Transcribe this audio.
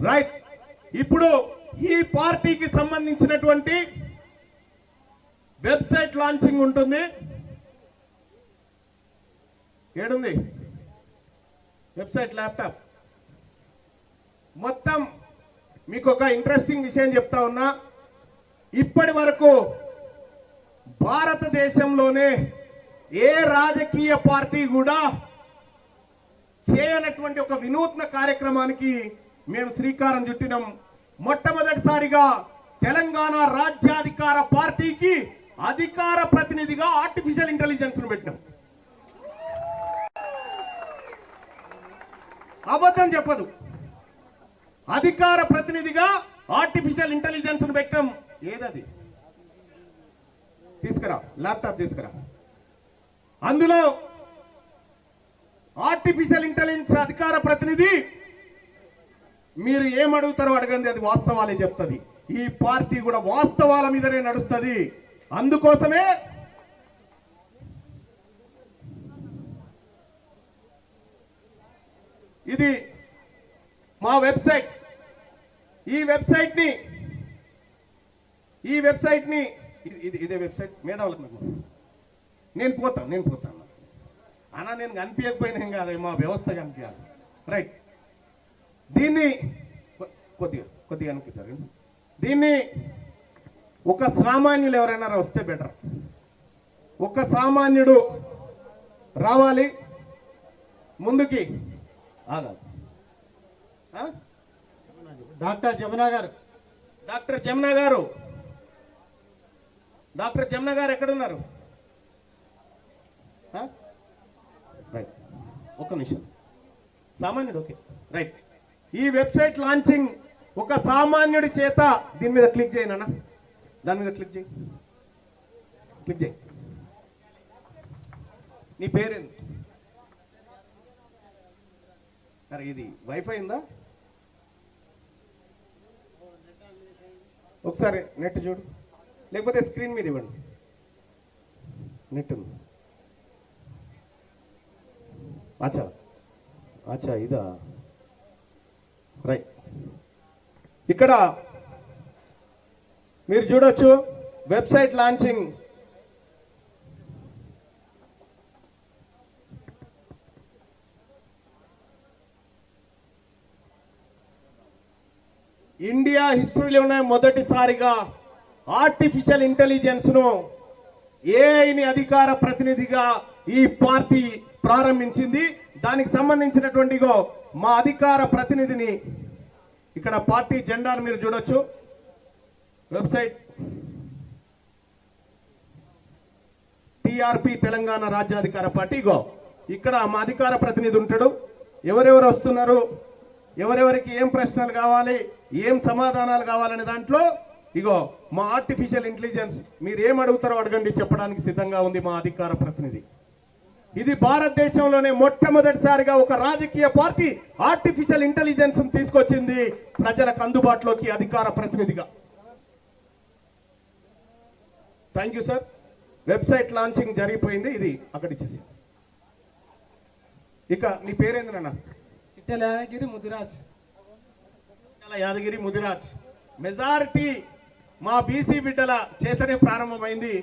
Right. ఇప్పుడు ఈ పార్టీకి సంబంధించినటువంటి వెబ్సైట్ లాంచింగ్ ఉంటుంది. ఏడుంది వెబ్సైట్ ల్యాప్టాప్. మొత్తం మీకు ఒక ఇంట్రెస్టింగ్ విషయం చెప్తా ఉన్నా. ఇప్పటి వరకు భారతదేశంలోనే ఏ రాజకీయ పార్టీ కూడా చేయనటువంటి ఒక వినూత్న కార్యక్రమానికి మేము శ్రీకారం చుట్టినాం. మొట్టమొదటిసారిగా తెలంగాణ రాజ్యాధికార పార్టీకి అధికార ప్రతినిధిగా ఆర్టిఫిషియల్ ఇంటెలిజెన్స్ ను పెట్టినాం. అబద్ధం చెప్పదు. అధికార ప్రతినిధిగా ఆర్టిఫిషియల్ ఇంటెలిజెన్స్ ను పెట్టాం. ఏదది? తీసుకురా, ల్యాప్టాప్ తీసుకురా. అందులో ఆర్టిఫిషియల్ ఇంటెలిజెన్స్ అధికార ప్రతినిధి మీరు ఏమడుగుతారో అడగండి, అది వాస్తవాలే చెప్తుంది. ఈ పార్టీ కూడా వాస్తవాల మీదనే నడుస్తుంది. అందుకోసమే ఇది మా వెబ్సైట్. ఈ వెబ్సైట్ ని ఇదే వెబ్సైట్ మేధావులకు నేను పోతాను అన్నా. నేను కనిపించకపోయినా కాదు, మా వ్యవస్థ కనిపించాలి. రైట్. దీన్ని కొద్దిగా అనిపిస్తారు. దీన్ని ఒక సామాన్యులు ఎవరైనా వస్తే బెటర్. ఒక సామాన్యుడు రావాలి ముందుకి. డాక్టర్ జమునా గారు ఎక్కడున్నారు? రైట్, ఒక్క నిమిషం. సామాన్యుడు. Okay, right. ఈ వెబ్సైట్ లాంచింగ్ ఒక సామాన్యుడి చేత. దీని మీద క్లిక్ చేయనా? దాని మీద క్లిక్ చేయి. నీ పేరేంది? సరే, ఇది వైఫై ఉందా? ఒకసారి నెట్ చూడు, లేకపోతే స్క్రీన్ మీద ఇవ్వండి. నెట్ ఉంది. అచ్చా ఇదా? రైట్. ఇక్కడ మీరు చూడొచ్చు వెబ్సైట్ లాంచింగ్. ఇండియా హిస్టరీలోనే మొదటిసారిగా ఆర్టిఫిషియల్ ఇంటెలిజెన్స్ ను, ఏఐని అధికార ప్రతినిధిగా ఈ పార్టీ ప్రారంభించింది. దానికి సంబంధించినటువంటి మా అధికార ప్రతినిధిని ఇక్కడ పార్టీ జెండాను మీరు చూడొచ్చు. వెబ్సైట్ టిఆర్పి తెలంగాణ రాజ్యాధికార పార్టీ. ఇక్కడ మా అధికార ప్రతినిధి ఉంటాడు. ఎవరెవరు వస్తున్నారు, ఎవరెవరికి ఏం ప్రశ్నలు కావాలి, ఏం సమాధానాలు కావాలనే దాంట్లో మా ఆర్టిఫిషియల్ ఇంటెలిజెన్స్ మీరు ఏం అడుగుతారో అడగండి చెప్పడానికి సిద్ధంగా ఉంది మా అధికార ప్రతినిధి. ఇది భారతదేశంలోనే మొట్టమొదటిసారిగా ఒక రాజకీయ పార్టీ ఆర్టిఫిషియల్ ఇంటెలిజెన్స్ తీసుకొచ్చింది ప్రజలకు అందుబాటులోకి అధికార ప్రతినిధిగా. Thank you sir. Website launching జరిగిపోయింది. ఇది అక్కడ ఇచ్చేసి. ఇక నీ పేరేంది నాన్న? చిట్టెల యాదగిరి ముదిరాజ్. మెజారిటీ మా బీసీ బిడ్డల చేతనే ప్రారంభమైంది.